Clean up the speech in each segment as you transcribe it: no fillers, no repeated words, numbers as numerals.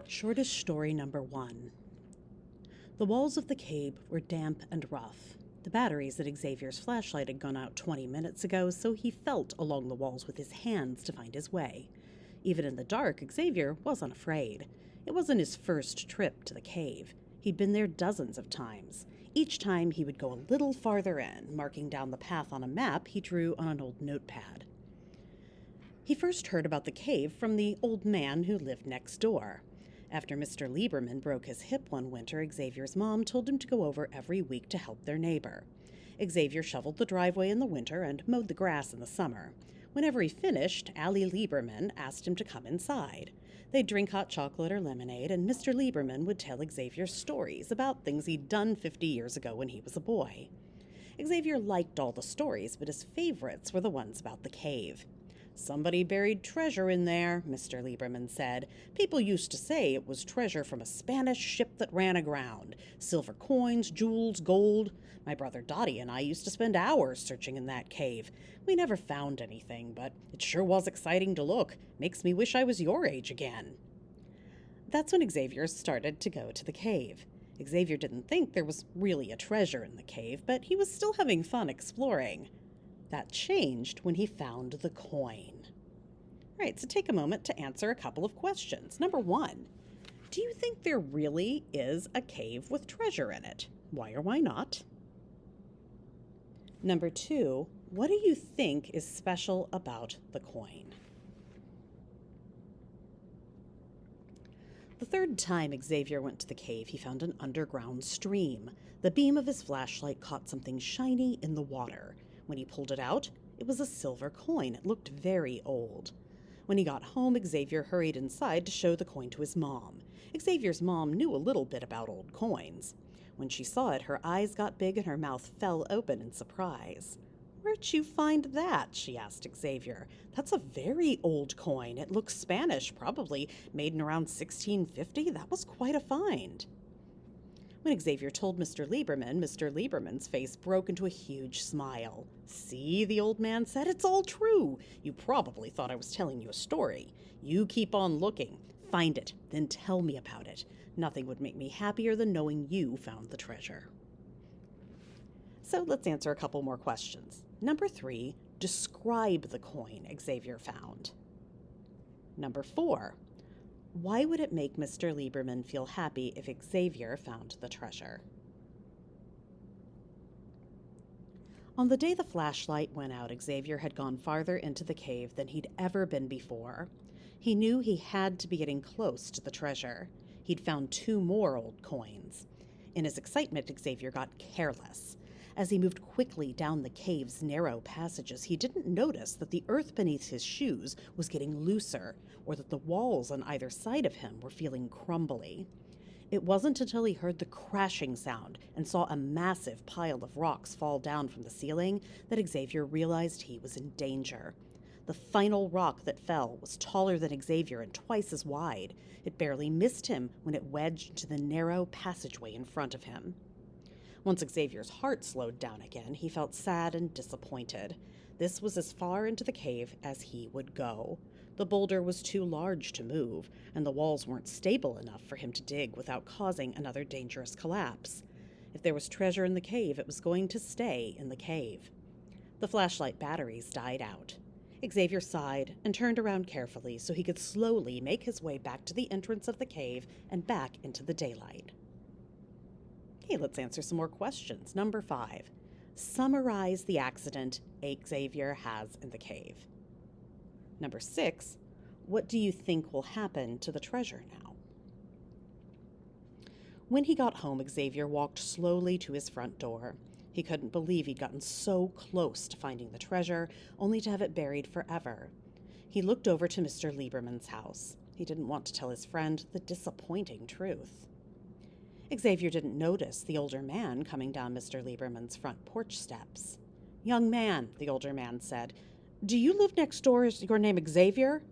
Shortish story number 1. The walls of the cave were damp and rough. The batteries at Xavier's flashlight had gone out 20 minutes ago, so he felt along the walls with his hands to find his way. Even in the dark, Xavier wasn't afraid. It wasn't his first trip to the cave. He'd been there dozens of times. Each time he would go a little farther in, marking down the path on a map he drew on an old notepad. He first heard about the cave from the old man who lived next door. After Mr. Lieberman broke his hip one winter, Xavier's mom told him to go over every week to help their neighbor. Xavier shoveled the driveway in the winter and mowed the grass in the summer. Whenever he finished, Allie Lieberman asked him to come inside. They'd drink hot chocolate or lemonade, and Mr. Lieberman would tell Xavier stories about things he'd done 50 years ago when he was a boy. Xavier liked all the stories, but his favorites were the ones about the cave. "Somebody buried treasure in there," Mr. Lieberman said. "People used to say it was treasure from a Spanish ship that ran aground. Silver coins, jewels, gold. My brother Dottie and I used to spend hours searching in that cave. We never found anything, but it sure was exciting to look. Makes me wish I was your age again." That's when Xavier started to go to the cave. Xavier didn't think there was really a treasure in the cave, but he was still having fun exploring. That changed when he found the coin. All right, so take a moment to answer a couple of questions. Number 1, do you think there really is a cave with treasure in it? Why or why not? Number 2, what do you think is special about the coin? The third time Xavier went to the cave, he found an underground stream. The beam of his flashlight caught something shiny in the water. When he pulled it out, it was a silver coin. It looked very old. When he got home, Xavier hurried inside to show the coin to his mom. Xavier's mom knew a little bit about old coins. When she saw it, her eyes got big and her mouth fell open in surprise. "Where'd you find that?" she asked Xavier. "That's a very old coin. It looks Spanish, probably made in around 1650. That was quite a find." When Xavier told Mr. Lieberman's face broke into a huge smile. "See," the old man said, "it's all true. You probably thought I was telling you a story. You keep on looking. Find it, then tell me about it. Nothing would make me happier than knowing you found the treasure." So let's answer a couple more questions. Number 3, describe the coin Xavier found. Number 4, why would it make Mr. Lieberman feel happy if Xavier found the treasure? On the day the flashlight went out, Xavier had gone farther into the cave than he'd ever been before. He knew he had to be getting close to the treasure. He'd found 2 more old coins. In his excitement, Xavier got careless. As he moved quickly down the cave's narrow passages, he didn't notice that the earth beneath his shoes was getting looser, or that the walls on either side of him were feeling crumbly. It wasn't until he heard the crashing sound and saw a massive pile of rocks fall down from the ceiling that Xavier realized he was in danger. The final rock that fell was taller than Xavier and twice as wide. It barely missed him when it wedged into the narrow passageway in front of him. Once Xavier's heart slowed down again, he felt sad and disappointed. This was as far into the cave as he would go. The boulder was too large to move, and the walls weren't stable enough for him to dig without causing another dangerous collapse. If there was treasure in the cave, it was going to stay in the cave. The flashlight batteries died out. Xavier sighed and turned around carefully so he could slowly make his way back to the entrance of the cave and back into the daylight. Okay, let's answer some more questions. Number 5, summarize the accident Xavier has in the cave. Number 6, what do you think will happen to the treasure now? When he got home, Xavier walked slowly to his front door. He couldn't believe he'd gotten so close to finding the treasure, only to have it buried forever. He looked over to Mr. Lieberman's house. He didn't want to tell his friend the disappointing truth. Xavier didn't notice the older man coming down Mr. Lieberman's front porch steps. "Young man," the older man said, "do you live next door? Is your name Xavier?"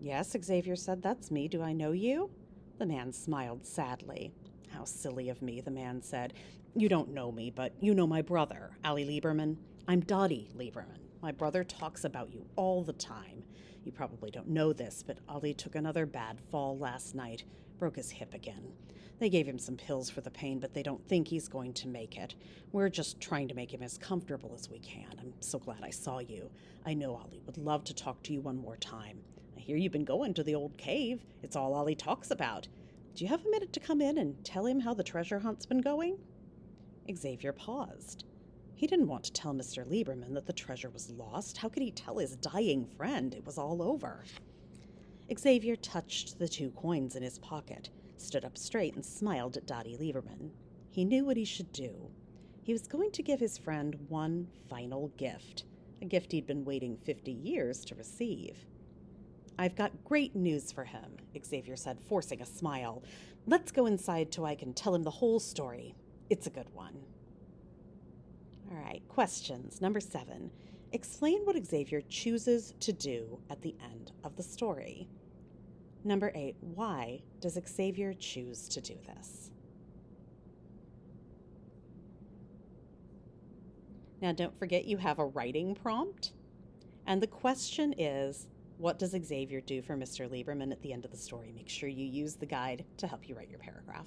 "Yes," Xavier said, "that's me. Do I know you?" The man smiled sadly. "How silly of me," the man said. "You don't know me, but you know my brother, Allie Lieberman. I'm Dottie Lieberman. My brother talks about you all the time. You probably don't know this, but Ollie took another bad fall last night, broke his hip again. They gave him some pills for the pain, but they don't think he's going to make it. We're just trying to make him as comfortable as we can. I'm so glad I saw you. I know Ollie would love to talk to you one more time. I hear you've been going to the old cave. It's all Ollie talks about. Do you have a minute to come in and tell him how the treasure hunt's been going? Xavier paused. He didn't want to tell Mr. Lieberman that the treasure was lost. How could he tell his dying friend it was all over? Xavier touched the 2 coins in his pocket, stood up straight, and smiled at Dottie Lieberman. He knew what he should do. He was going to give his friend one final gift, a gift he'd been waiting 50 years to receive. I've got great news for him, Xavier said, forcing a smile. Let's go inside so I can tell him the whole story. It's a good one. All right, questions. Number 7. Explain what Xavier chooses to do at the end of the story. Number 8. Why does Xavier choose to do this? Now, don't forget you have a writing prompt. And the question is, what does Xavier do for Mr. Lieberman at the end of the story? Make sure you use the guide to help you write your paragraph.